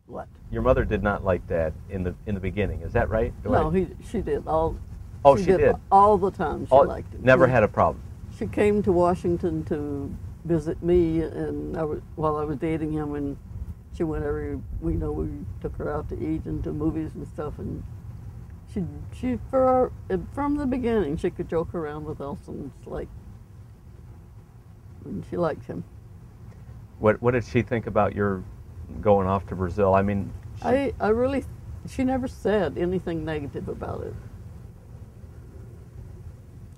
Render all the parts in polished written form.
What? Your mother did not like Dad in the beginning. Is that right? No, she did all. Oh, she did all the time. She liked it. Never had a problem. She came to Washington to visit me, and while I was dating him, and she went we took her out to eat and to movies and stuff, and from the beginning she could joke around with Elson, and she liked him. What did she think about your going off to Brazil? I mean, she never said anything negative about it.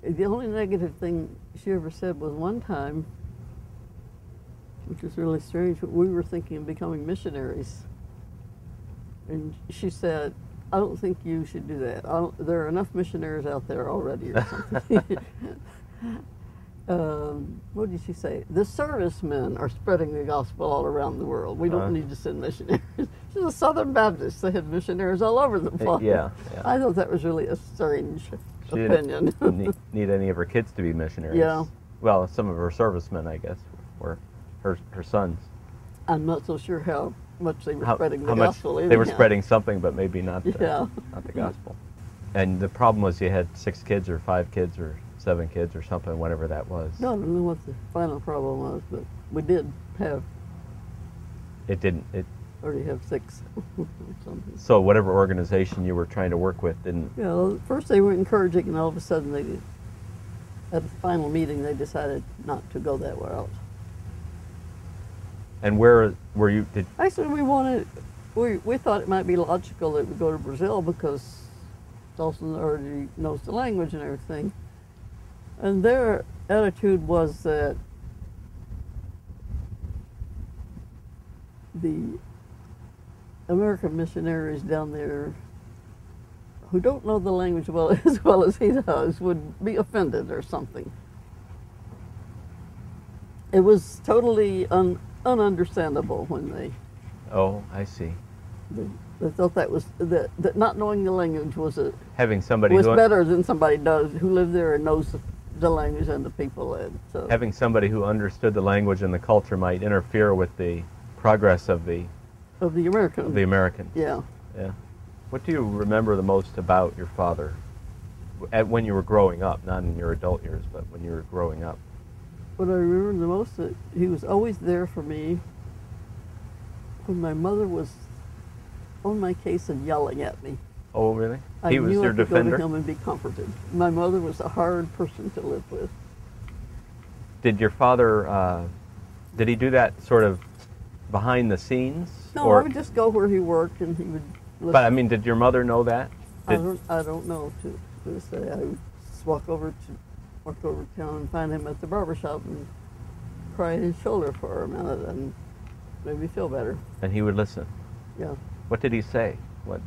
The only negative thing she ever said was one time, which was really strange, but we were thinking of becoming missionaries. And she said, I don't think you should do that. There are enough missionaries out there already or something. What did she say? The servicemen are spreading the gospel all around the world. We don't need to send missionaries. She's a Southern Baptist. They had missionaries all over the place. Yeah. I thought that was really a strange opinion. Didn't need any of her kids to be missionaries. Yeah. Well, some of her servicemen, I guess, were her sons. I'm not so sure how much they were spreading the gospel. They were spreading something, but maybe not the gospel. And the problem was you had 6 kids or 5 kids or 7 kids or something, whatever that was. No, I don't know what the final problem was, but we did have. It didn't. Already have 6 or something. So whatever organization you were trying to work with didn't. Yeah, first they were encouraging, and all of a sudden at the final meeting, they decided not to go that route. And where were you? Actually, we thought it might be logical that we go to Brazil because Dawson already knows the language and everything. And their attitude was that the American missionaries down there who don't know the language as well as he does would be offended or something. It was totally ununderstandable when they. Oh, I see. They thought that not knowing the language was having somebody better than somebody who lived there and knows the language and the people. So having somebody who understood the language and the culture might interfere with the progress of the Americans. Yeah. Yeah. What do you remember the most about your father when you were growing up, not in your adult years, but when you were growing up? What I remember the most, that he was always there for me when my mother was on my case and yelling at me. Oh, really? He was your defender? I knew I could go to him and be comforted. My mother was a hard person to live with. Did your father, did he do that sort of behind the scenes? No, I would just go where he worked and he would listen. But, I mean, did your mother know that? I don't know to this day. I would just walk over town and find him at the barbershop and cry on his shoulder for a minute and made me feel better. And he would listen? Yeah. What did he say? I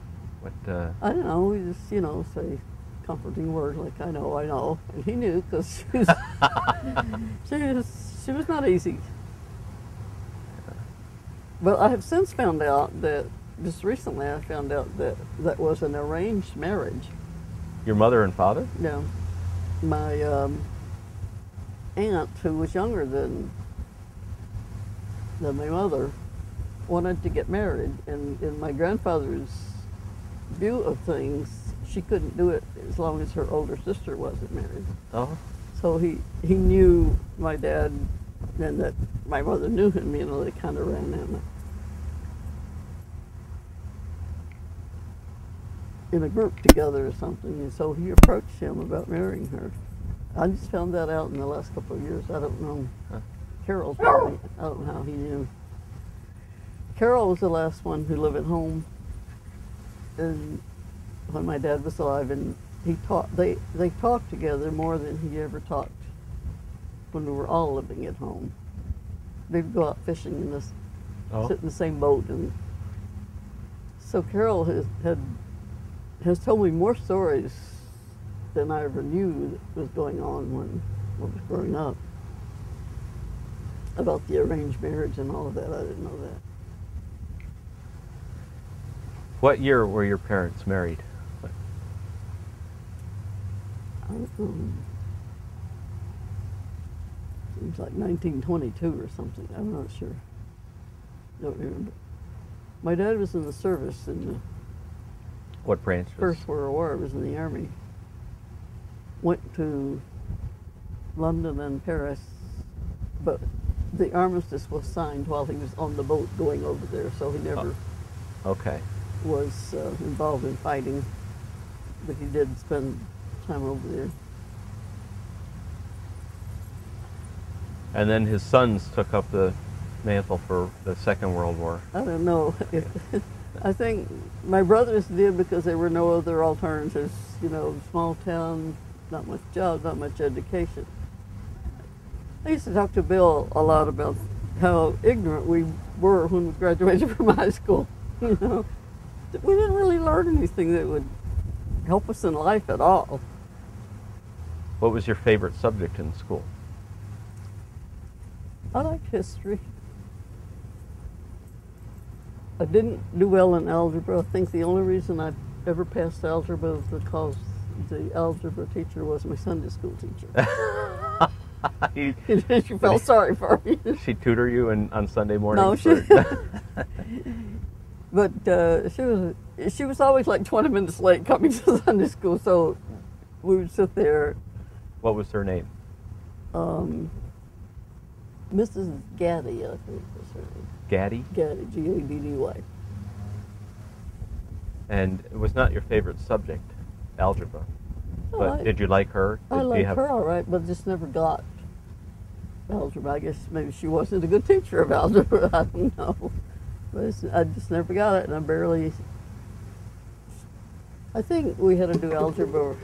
don't know. We just, say comforting words like, I know. And he knew because she was not easy. But I have since found out that, just recently I found out that was an arranged marriage. Your mother and father? No. My aunt, who was younger than my mother, wanted to get married, and in my grandfather's view of things, she couldn't do it as long as her older sister wasn't married. Oh. So he knew my dad, and that my mother knew him. They kind of ran in a group together or something, and so he approached him about marrying her. I just found that out in the last couple of years. I don't know. Huh. Carol told me. I don't know how he knew. Carol was the last one who lived at home, and when my dad was alive, and they talked together more than he ever talked when we were all living at home. They'd go out fishing and sit in the same boat, and so Carol has told me more stories than I ever knew that was going on when I was growing up about the arranged marriage and all of that. I didn't know that. What year were your parents married? It was like 1922 or something. I'm not sure. Don't remember. My dad was in the service in the What branch was? First World War. Was in the Army. Went to London and Paris, but the armistice was signed while he was on the boat going over there, so he never Okay. was involved in fighting, but he did spend time over there. And then his sons took up the mantle for the Second World War. I don't know. I think my brothers did because there were no other alternatives. You know, small town, not much jobs, not much education. I used to talk to Bill a lot about how ignorant we were when we graduated from high school. You know, we didn't really learn anything that would help us in life at all. What was your favorite subject in school? I liked history. I didn't do well in algebra. I think the only reason I ever passed algebra was because the algebra teacher was my Sunday school teacher. She felt sorry for me. She tutor you on Sunday mornings? No, but she was always like 20 minutes late coming to Sunday school, so we would sit there. What was her name? Mrs. Gaddy, I think was her name. Gaddy? Gaddy, G-A-D-D-Y. And it was not your favorite subject, algebra. Well, But did you like her? I liked her all right, but just never got algebra. I guess maybe she wasn't a good teacher of algebra. I don't know. But I just never got it, and I barely... I think we had to do algebra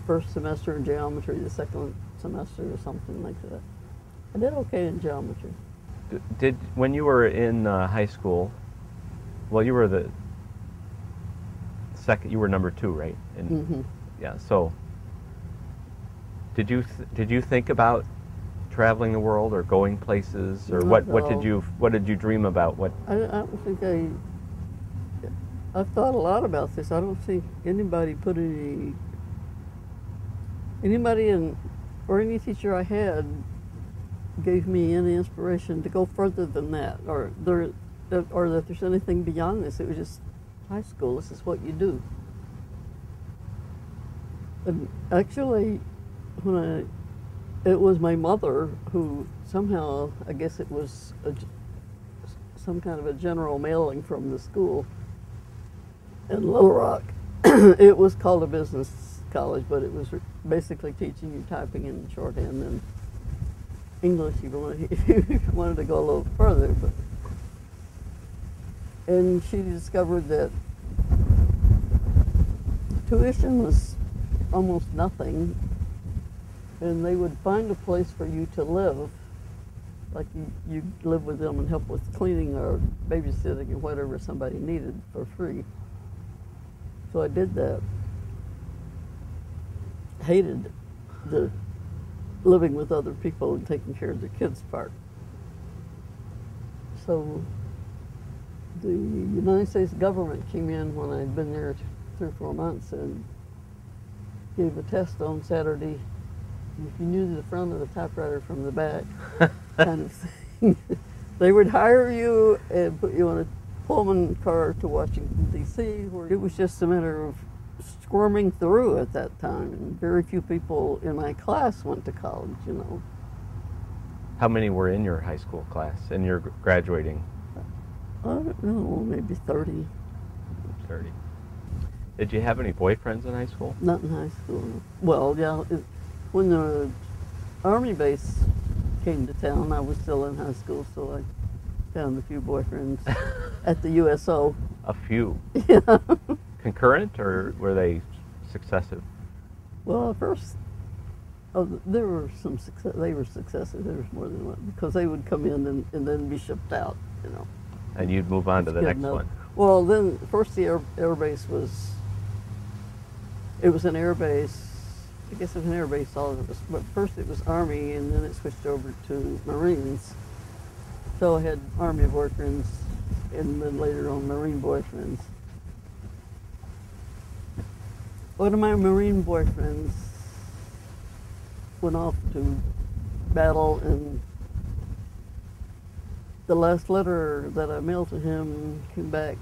first semester and geometry the second semester or something like that. I did okay in geometry. When you were in high school, well, you were the second, you were number 2, right? Mm-hmm. Yeah, so did you think about traveling the world or going places, or Not what at did you dream about? What I don't think I've thought a lot about this. I don't think anybody put anybody in, or any teacher I had gave me any inspiration to go further than that, or that there's anything beyond this. It was just high school. This is what you do. And actually, it was my mother who somehow, I guess it was some kind of a general mailing from the school in Little Rock. It was called a business college, but it was basically teaching you typing and shorthand and English if you wanted to go a little further. And she discovered that tuition was almost nothing, and they would find a place for you to live, like you live with them and help with cleaning or babysitting or whatever somebody needed for free. So I did that. Hated the living with other people and taking care of their kids part. So the United States government came in when I'd been there 3 or 4 months and gave a test on Saturday. If you knew the front of the typewriter from the back, kind of thing, they would hire you and put you on a Pullman car to Washington, D.C., where it was just a matter of squirming through at that time. And very few people in my class went to college, you know. How many were in your high school class, in your graduating? I don't know, maybe 30. 30. Did you have any boyfriends in high school? Not in high school. Well, yeah, when the Army base came to town, I was still in high school, so I found a few boyfriends at the USO. A few? Yeah. Concurrent, or were they successive? Well, at first, there were some success. They were successive. There was more than one, because they would come in and then be shipped out, you know. And you'd move on to the next one. Well, then first the air base was. It was an air base. I guess it was an air base, all of us. But first it was Army, and then it switched over to Marines. So I had Army boyfriends, and then later on Marine boyfriends. One of my Marine boyfriends went off to battle in the last letter that I mailed to him came back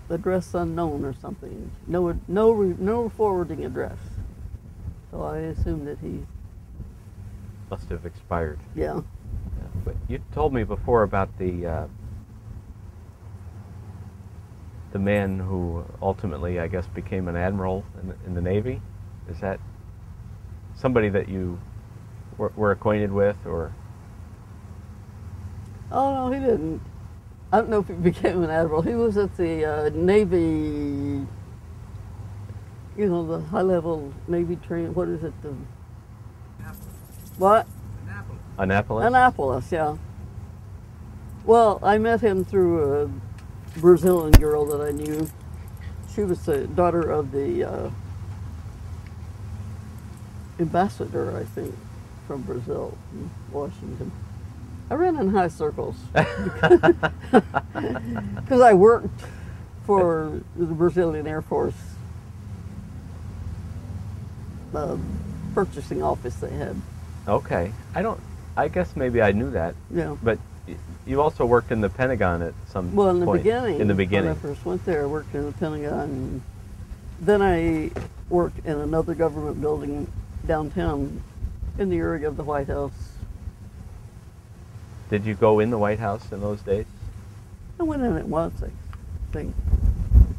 address unknown or something. No forwarding address. So I assumed that he Must have expired. yeah. Yeah. But you told me before about the man who ultimately, I guess, became an admiral in the Navy. Is that somebody that you were acquainted with, or? Oh no, he didn't. I don't know if he became an admiral. He was at the Navy, you know, the high-level Navy train. What is it? The what? Annapolis? Annapolis, yeah. Well, I met him through a Brazilian girl that I knew. She was the daughter of the ambassador, I think, from Brazil, in Washington. I ran in high circles because I worked for the Brazilian Air Force purchasing office they had. Okay. I guess maybe I knew that. Yeah. But you also worked in the Pentagon at some Well, in the point. beginning. In the beginning. When I first went there, I worked in the Pentagon. Then I worked in another government building downtown in the area of the White House. Did you go in the White House in those days? I went in it once, I think.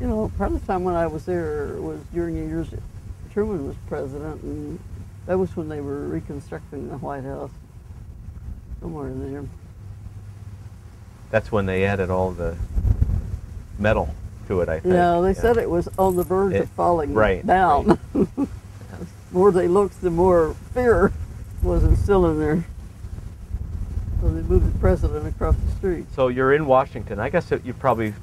You know, part of the time when I was there was during the years that Truman was president, and that was when they were reconstructing the White House. Somewhere in there. That's when they added all the metal to it, I think. Yeah, they said it was on the verge of falling down. Right. The more they looked, the more fear was instilled in there. So they moved the president across the street. So you're in Washington. I guess you probably,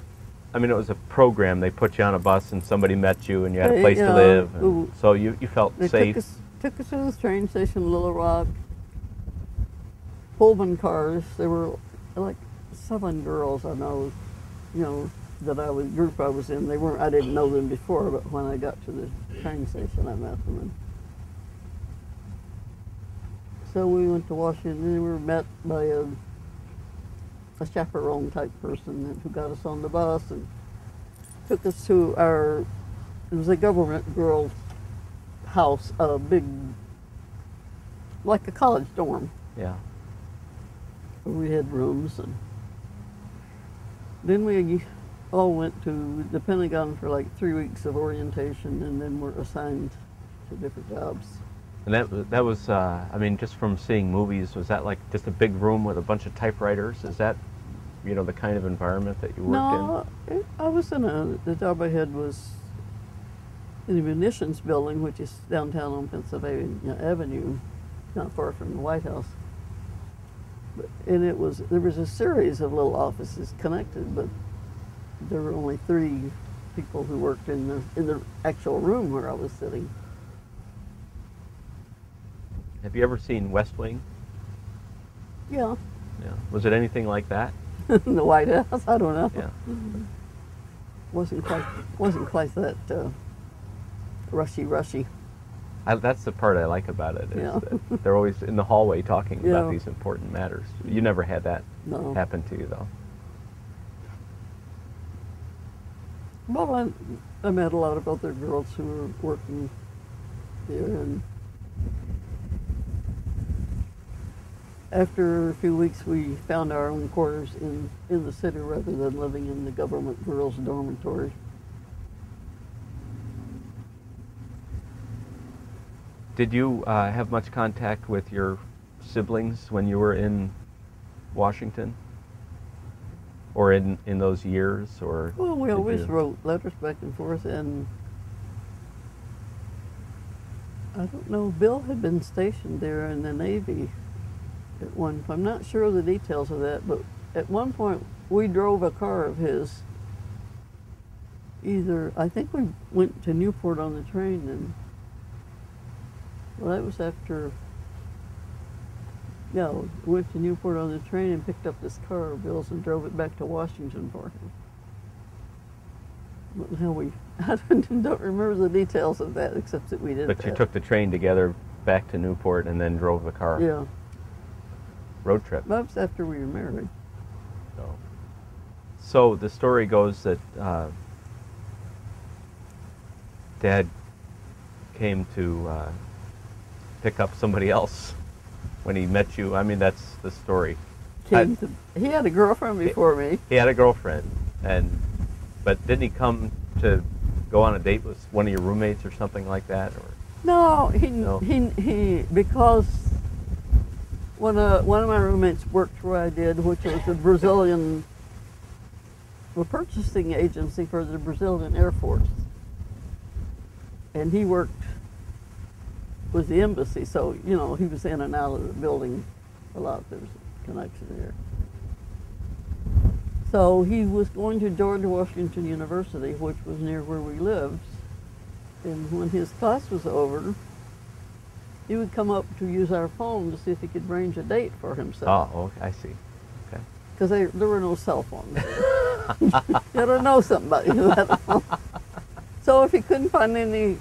I mean, it was a program. They put you on a bus and somebody met you and you had a place to live. And so you felt safe. Took us to the train station in Little Rock. Pullman cars. There were like 7 girls I know, you know, group I was in. I didn't know them before, but when I got to the train station, I met them. And so we went to Washington, and we were met by a chaperone type person who got us on the bus and took us to it was a government girl house, a big, like a college dorm. Yeah. We had rooms, and then we all went to the Pentagon for like 3 weeks of orientation, and then were assigned to different jobs. And that was, I mean, just from seeing movies, was that like just a big room with a bunch of typewriters? Is that, you know, the kind of environment that you worked in? No, I was the job I had was in the munitions building, which is downtown on Pennsylvania Avenue, not far from the White House. And there was a series of little offices connected, but there were only 3 people who worked in the actual room where I was sitting. Have you ever seen West Wing? Yeah. Yeah. Was it anything like that? In the White House, I don't know. Yeah. Wasn't quite that rushy. That's the part I like about it. Is Yeah. that they're always in the hallway talking about these important matters. You never had that happen to you, though. Well, I met a lot of other girls who were working there, and after a few weeks, we found our own quarters in the city rather than living in the government girls' dormitory. Did you have much contact with your siblings when you were in Washington? Or in those years? Or well, we always wrote letters back and forth, and I don't know, Bill had been stationed there in the Navy at one point. I'm not sure of the details of that, but at one point we drove a car of his. I think we went to Newport on the train, and well, that was after, we went to Newport on the train and picked up this car of Bill's and drove it back to Washington for him. I don't remember the details of that, except that we did But you took the train together back to Newport and then drove the car. Yeah. road trip. That was after we were married. So the story goes that Dad came to pick up somebody else when he met you. I mean, that's the story. He had a girlfriend before me. He had a girlfriend, but didn't he come to go on a date with one of your roommates or something like that? Or No, No? he because one of my roommates worked where I did, which was a purchasing agency for the Brazilian Air Force, and he worked with the embassy, so he was in and out of the building a lot. There was a connection there. So he was going to George Washington University, which was near where we lived, and when his class was over, he would come up to use our phone to see if he could arrange a date for himself. Oh, I see. Okay. Because there were no cell phones. You had to know somebody who had a phone. So if he couldn't find any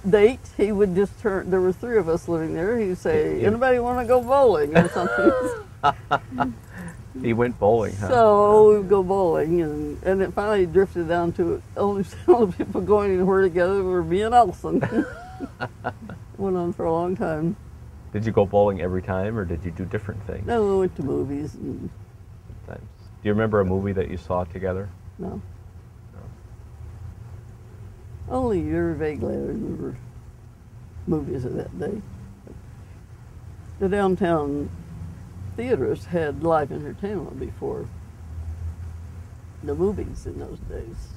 date, he would just turn. There were 3 of us living there. He'd say, "Anybody want to go bowling or something?" He went bowling, huh? So we would go bowling, and it finally drifted down to only people going anywhere together were me and Elson. Went on for a long time. Did you go bowling every time, or did you do different things? No, we went to movies. And Times. Do you remember a movie that you saw together? no. Only very vaguely I remember movies of that day. The downtown theaters had live entertainment before the movies in those days.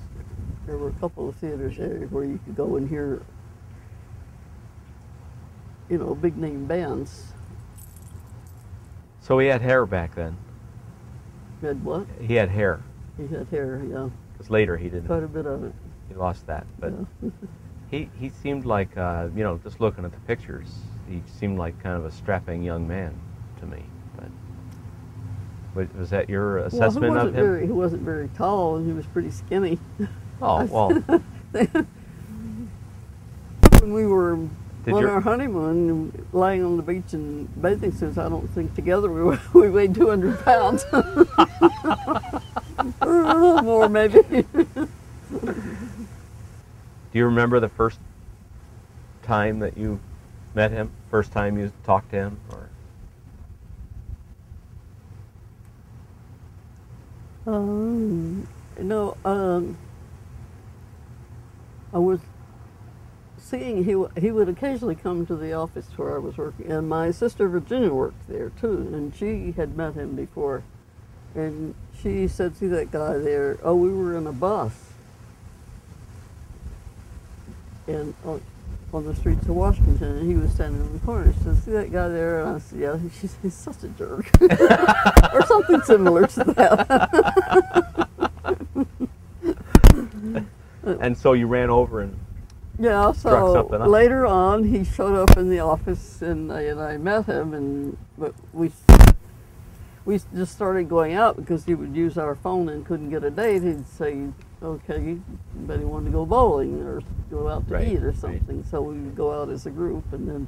There were a couple of theaters there where you could go and hear, big name bands. So he had hair back then. Had what? He had hair. He had hair, yeah. Because later he didn't. Quite a bit of it. He lost that, but Yeah. he seemed like just looking at the pictures, he seemed like kind of a strapping young man to me. But was that your assessment of him? He wasn't very tall, and he was pretty skinny. Oh well. When we were Did on your- our honeymoon, lying on the beach in bathing suits, I don't think together we weighed 200 pounds. Or a little more, maybe. Do you remember the first time that you met him? First time you talked to him, or? No, I was seeing he would occasionally come to the office where I was working, and my sister Virginia worked there too, and she had met him before, and she said, "See that guy there? Oh, we were in a bus, and on the streets of Washington, and he was standing in the corner. She said, "See that guy there?" And I said, "Yeah." She said, "He's such a jerk," or something similar to that. And so you ran over and Yeah, struck so something up. later on he showed up in the office and I met him, but we just started going out because he would use our phone and couldn't get a date. He'd say, "Okay, anybody want to go bowling or go out to Right, eat or right. something?" So we would go out as a group, and then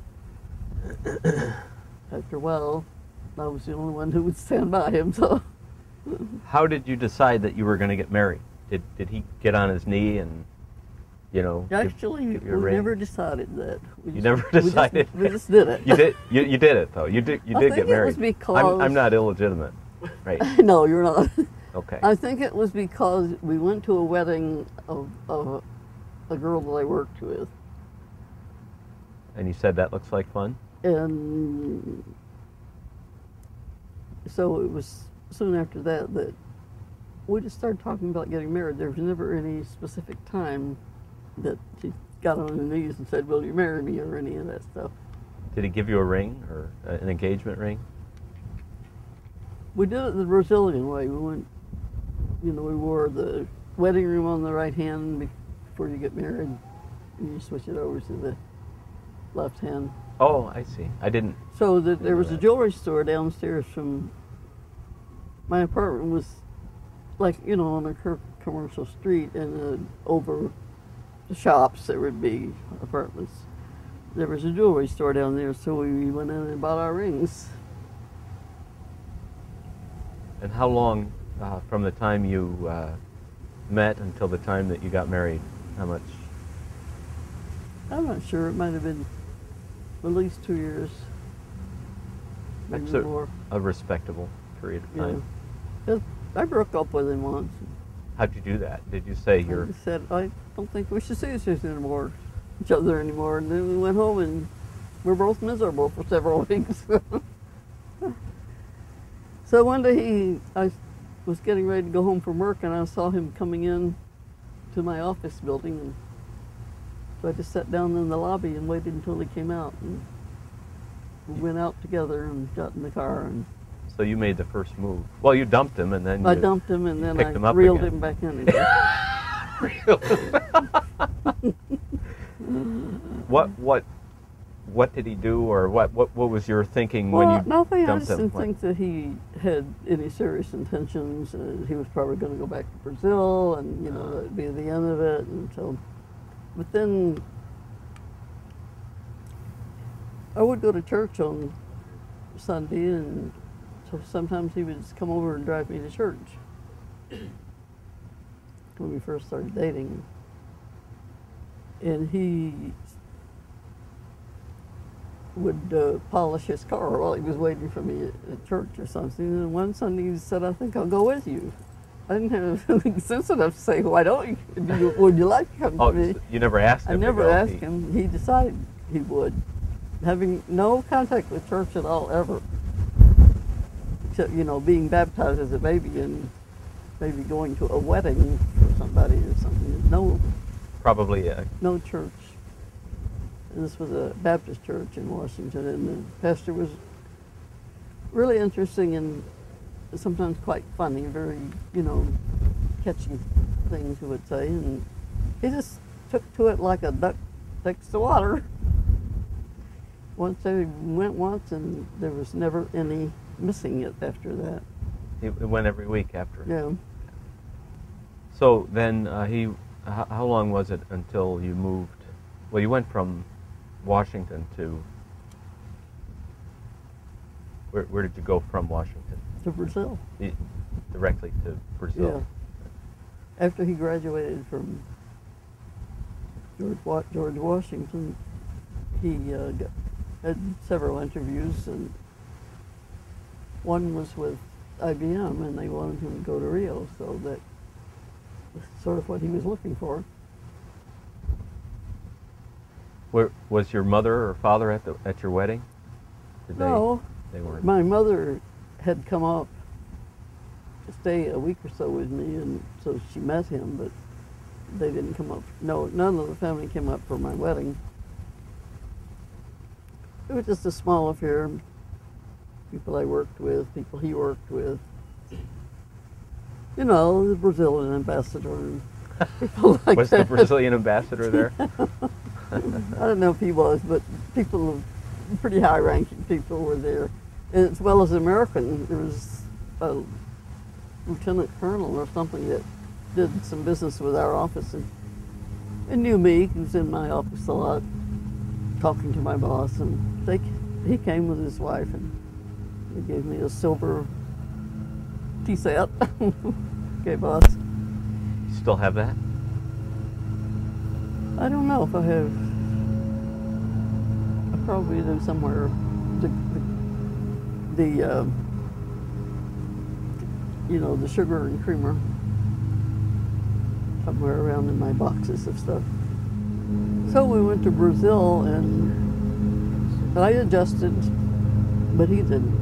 after a while I was the only one who would stand by him. So How did you decide that you were going to get married? Did he get on his knee and, actually give you we a ring? never decided that. You never decided? We just did it. You did it though. You did I think get it married. was because- I'm not illegitimate, right? No, you're not. Okay. I think it was because we went to a wedding of a girl that I worked with, And you said that looks like fun. and so it was soon after that we just started talking about getting married. There was never any specific time that she got on her knees and said, "Will you marry me?" or any of that stuff. Did he give you a ring or an engagement ring? We did it the Brazilian way. We went, we wore the wedding ring on the right hand before you get married, and you switch it over to the left hand. Oh, I see. I didn't. So there was a that. jewelry store downstairs from my apartment. Was like on a commercial street, and over the shops there would be apartments. There was a jewelry store down there, so we went in and bought our rings. And how long from the time you met until the time that you got married? How much? I'm not sure. It might have been at least 2 years, maybe That's more. a respectable period of Yeah. time. 'Cause I broke up with him once. How'd you do that? Did you say I you're? just said, I don't think we should see each other anymore. And then we went home and we're both miserable for several weeks. So one day I was getting ready to go home from work and I saw him coming in to my office building. And so I just sat down in the lobby and waited until he came out. And we went out together and got in the car. And So you made the first move. Well, you dumped him and then I you dumped him and then picked I him up reeled again. him back in again. What did he do, or what was your thinking Well, when you nothing. I dumped just him? didn't think that he had any serious intentions. He was probably going to go back to Brazil, and that would be the end of it. And so, but then I would go to church on Sunday, and so sometimes he would just come over and drive me to church when we first started dating. And he would polish his car while he was waiting for me at church or something. And one Sunday he said, "I think I'll go with you." I didn't have sense enough to say, "Why don't you? Would you like to come Oh, to me?" you never asked him. I to never go. asked him. He decided he would, having no contact with church at all ever, except being baptized as a baby and maybe going to a wedding for somebody or something. Probably No church. And this was a Baptist church in Washington, and the pastor was really interesting and sometimes quite funny, very, catchy things he would say. And he just took to it like a duck takes to water. Once they went once, and there was never any missing it after that. It went every week after. Yeah. So then how long was it until you moved? Well, you went from Washington to, where did you go from Washington? To Brazil. Directly to Brazil. Yeah. After he graduated from George Washington, he had several interviews, and one was with IBM, and they wanted him to go to Rio, so that was sort of what he was looking for. Where was your mother or father at your wedding? Did No, they weren't. my mother had come up to stay a week or so with me, and so she met him, but they didn't come up. No, none of the family came up for my wedding. It was just a small affair. People I worked with, people he worked with. The Brazilian ambassador and people like Was that. the Brazilian ambassador there? I don't know if he was, but people, pretty high-ranking people were there. And as well as American, there was a lieutenant colonel or something that did some business with our office and knew me. He was in my office a lot, talking to my boss. And he came with his wife, and they gave me a silver tea set. Okay, boss. You still have that? I don't know if I have. I probably do somewhere. The sugar and creamer somewhere around in my boxes of stuff. So we went to Brazil, and I adjusted, but he didn't.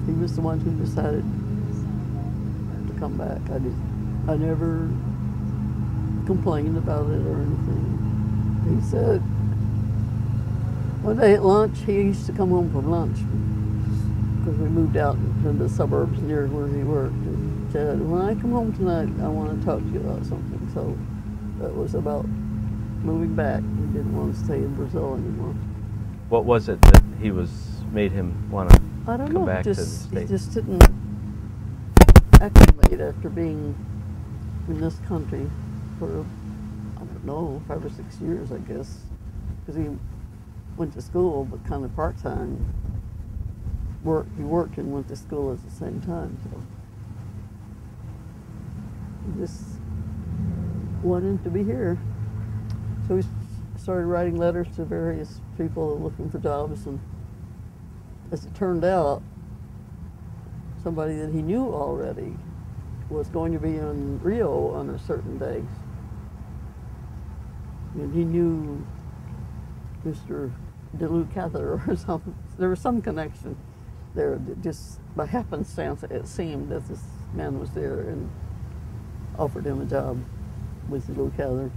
He was the one who decided to come back. I never complained about it or anything. He said, one day at lunch, he used to come home from lunch because we moved out into the suburbs near where he worked. And said, when I come home tonight, I want to talk to you about something. So that was about moving back. He didn't want to stay in Brazil anymore. What was it that made him want to I don't come know. back to the He States? just didn't acclimate after being in this country for, I don't know, 5 or 6 years, I guess, because he went to school, but kind of part-time, He worked and went to school at the same time. So he just wanted to be here. So he started writing letters to various people looking for jobs, and as it turned out, somebody that he knew already was going to be in Rio on a certain day. And he knew Mr. DeLucather or something. There was some connection there. Just by happenstance, it seemed that this man was there and offered him a job with DeLucather.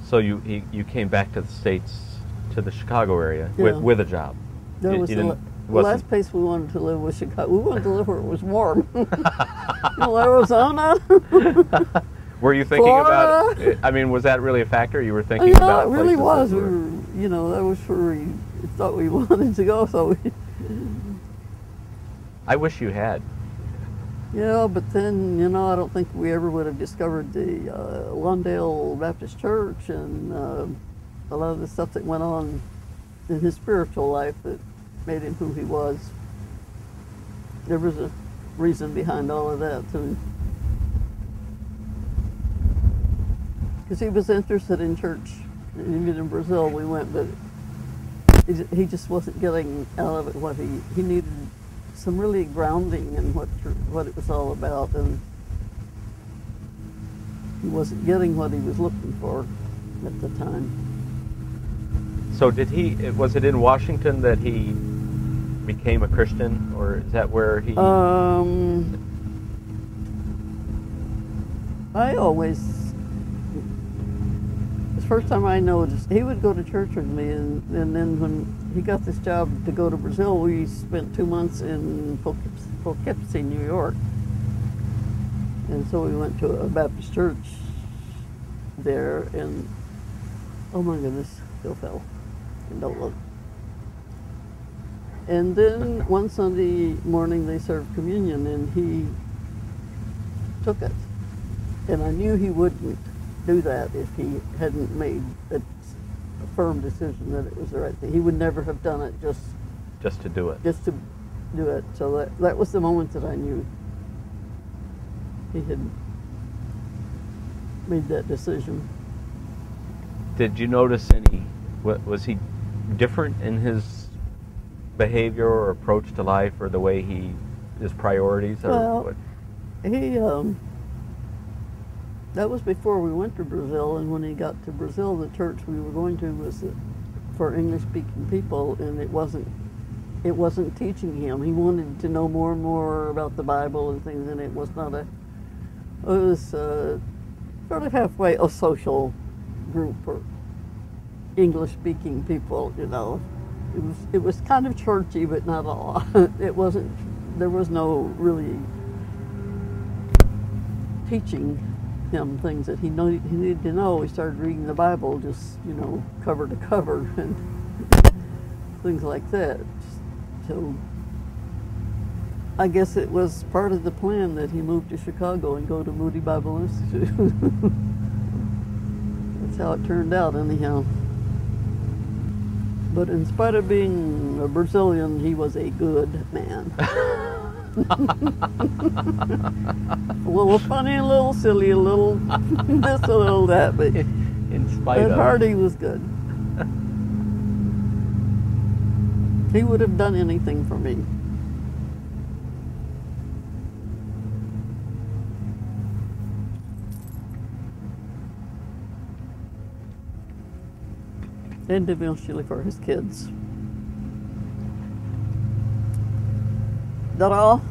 So you came back to the States, to the Chicago area, Yeah. with a job. That was the last place we wanted to live was Chicago. We wanted to live where it was warm. Arizona. Were you thinking Florida. about it? I mean, was that really a factor? You were thinking Yeah, about it really places was. that We were, that was where we thought we wanted to go. So, I wish you had. yeah, but then, I don't think we ever would have discovered the Lawndale Baptist Church and a lot of the stuff that went on in his spiritual life that made him who he was. There was a reason behind all of that, too. Because he was interested in church. Even in Brazil we went, but he just wasn't getting out of it what he needed. Some really grounding in what it was all about, and he wasn't getting what he was looking for at the time. So was it in Washington that he became a Christian, or is that where he... I always, the first time I noticed, he would go to church with me, and then when he got this job to go to Brazil, we spent 2 months in Poughkeepsie, New York. And so we went to a Baptist church there, and oh my goodness, Bill fell. And don't look. And then one Sunday morning they served communion, and he took it. And I knew he wouldn't do that if he hadn't made a firm decision that it was the right thing. He would never have done it just to do it. Just to do it. So that was the moment that I knew he had made that decision. Did you notice was he different in his behavior or approach to life, or the way his priorities? Or well, what? He, that was before we went to Brazil, and when he got to Brazil, the church we were going to was for English-speaking people, and it wasn't teaching him. He wanted to know more and more about the Bible and things, and it was sort of halfway a social group for English-speaking people, It was kind of churchy, but not a lot. There was no really teaching him things that he needed to know. He started reading the Bible just, cover to cover and things like that. So I guess it was part of the plan that he moved to Chicago and go to Moody Bible Institute. That's how it turned out, anyhow. But in spite of being a Brazilian, he was a good man. A little funny, a little silly, a little this, a little that, but in spite at of heart he was good. He would have done anything for me. And eventually for his kids. That all?